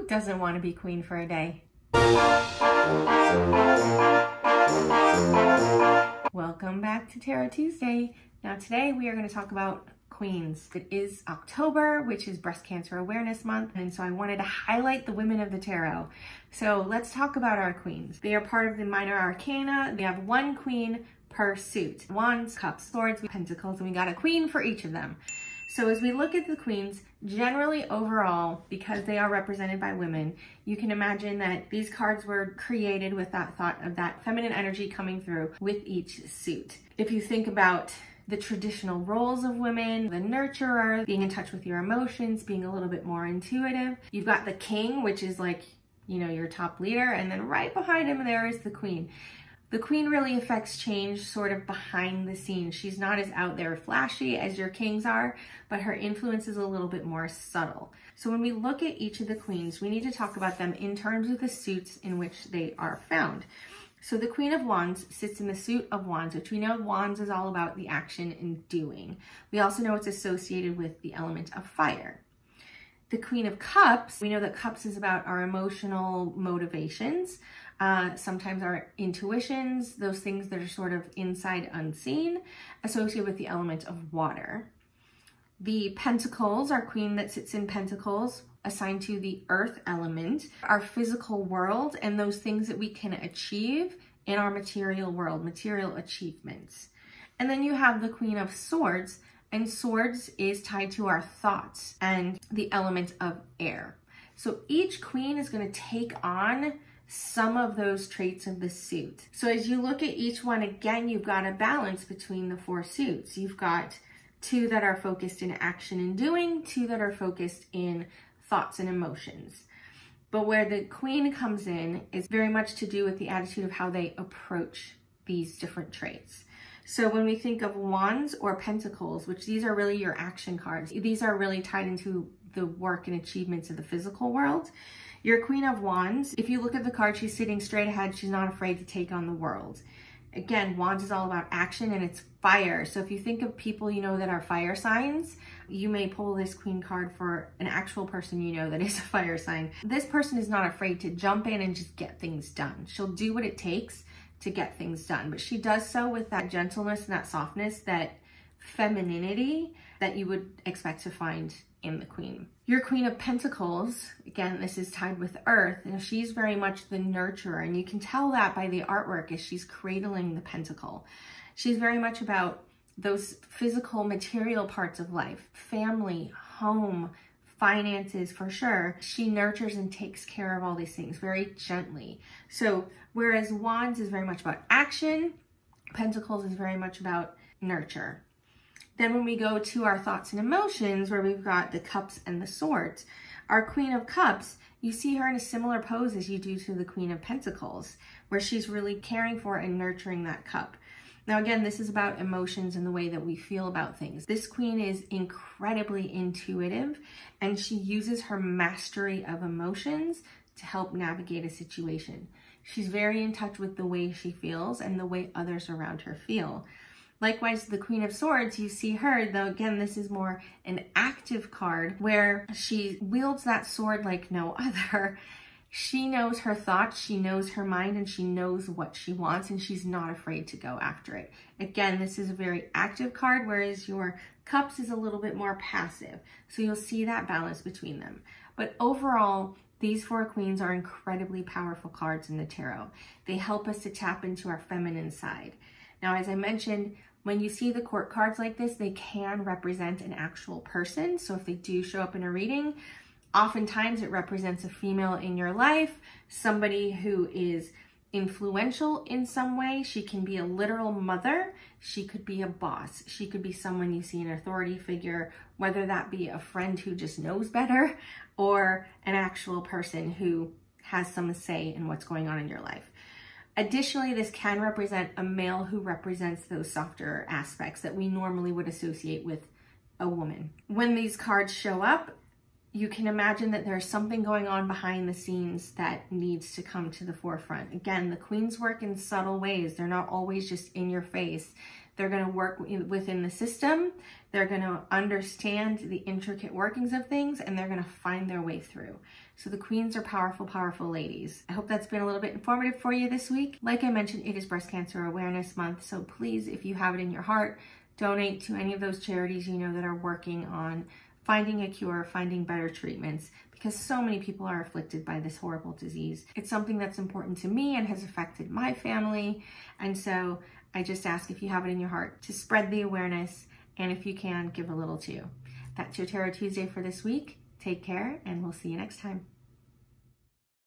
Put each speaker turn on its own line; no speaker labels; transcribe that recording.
doesn't want to be queen for a day? Welcome back to Tarot Tuesday. Now today we are going to talk about queens. It is October, which is Breast Cancer Awareness Month, and so I wanted to highlight the women of the tarot. So let's talk about our queens. They are part of the minor arcana. They have one queen per suit. Wands, cups, swords, pentacles, and we got a queen for each of them. So as we look at the queens, generally overall, because they are represented by women, you can imagine that these cards were created with that thought of that feminine energy coming through with each suit. If you think about the traditional roles of women, the nurturer, being in touch with your emotions, being a little bit more intuitive. You've got the king, which is like, you know, your top leader, and then right behind him there is the queen. The queen really affects change sort of behind the scenes. She's not as out there flashy as your kings are, but her influence is a little bit more subtle. So when we look at each of the queens, we need to talk about them in terms of the suits in which they are found. So the Queen of Wands sits in the suit of Wands, which we know Wands is all about the action and doing. We also know it's associated with the element of fire. The Queen of Cups, we know that Cups is about our emotional motivations, sometimes our intuitions, those things that are sort of inside unseen, associated with the element of water. The Pentacles, our queen that sits in Pentacles, assigned to the earth element, our physical world, and those things that we can achieve in our material world, material achievements. And then you have the Queen of Swords, and swords is tied to our thoughts and the element of air. So each queen is going to take on some of those traits of the suit. So as you look at each one, again, you've got a balance between the four suits. You've got two that are focused in action and doing, two that are focused in thoughts and emotions. But where the queen comes in is very much to do with the attitude of how they approach these different traits. So when we think of Wands or Pentacles, which these are really your action cards, these are really tied into the work and achievements of the physical world. Your Queen of Wands, if you look at the card, she's sitting straight ahead. She's not afraid to take on the world. Again, Wands is all about action and it's fire. So if you think of people you know that are fire signs, you may pull this queen card for an actual person you know that is a fire sign. This person is not afraid to jump in and just get things done. She'll do what it takes to get things done, but she does so with that gentleness and that softness, that femininity that you would expect to find in the queen. Your Queen of Pentacles, again, this is tied with earth, and she's very much the nurturer, and you can tell that by the artwork as she's cradling the pentacle. She's very much about those physical, material parts of life, family, home, finances, for sure. She nurtures and takes care of all these things very gently. So whereas Wands is very much about action, Pentacles is very much about nurture. Then when we go to our thoughts and emotions, where we've got the Cups and the Swords, our Queen of Cups, you see her in a similar pose as you do to the Queen of Pentacles, where she's really caring for and nurturing that cup. Now again, this is about emotions and the way that we feel about things. This queen is incredibly intuitive, and she uses her mastery of emotions to help navigate a situation. She's very in touch with the way she feels and the way others around her feel. Likewise, the Queen of Swords, you see her, though again, this is more an active card where she wields that sword like no other. She knows her thoughts, she knows her mind, and she knows what she wants, and she's not afraid to go after it. Again, this is a very active card, whereas your Cups is a little bit more passive. So you'll see that balance between them. But overall, these four queens are incredibly powerful cards in the tarot. They help us to tap into our feminine side. Now, as I mentioned, when you see the court cards like this, they can represent an actual person. So if they do show up in a reading, oftentimes it represents a female in your life, somebody who is influential in some way. She can be a literal mother. She could be a boss. She could be someone you see an authority figure, whether that be a friend who just knows better or an actual person who has some say in what's going on in your life. Additionally, this can represent a male who represents those softer aspects that we normally would associate with a woman. When these cards show up, you can imagine that there's something going on behind the scenes that needs to come to the forefront. Again, the queens work in subtle ways. They're not always just in your face. They're going to work within the system. They're going to understand the intricate workings of things, and they're going to find their way through. So the queens are powerful, powerful ladies. I hope that's been a little bit informative for you this week. Like I mentioned, it is Breast Cancer Awareness Month. So please, if you have it in your heart, donate to any of those charities you know that are working on finding a cure, finding better treatments, because so many people are afflicted by this horrible disease. It's something that's important to me and has affected my family. And so I just ask, if you have it in your heart, to spread the awareness, and if you can, give a little too. That's your Tarot Tuesday for this week. Take care, and we'll see you next time.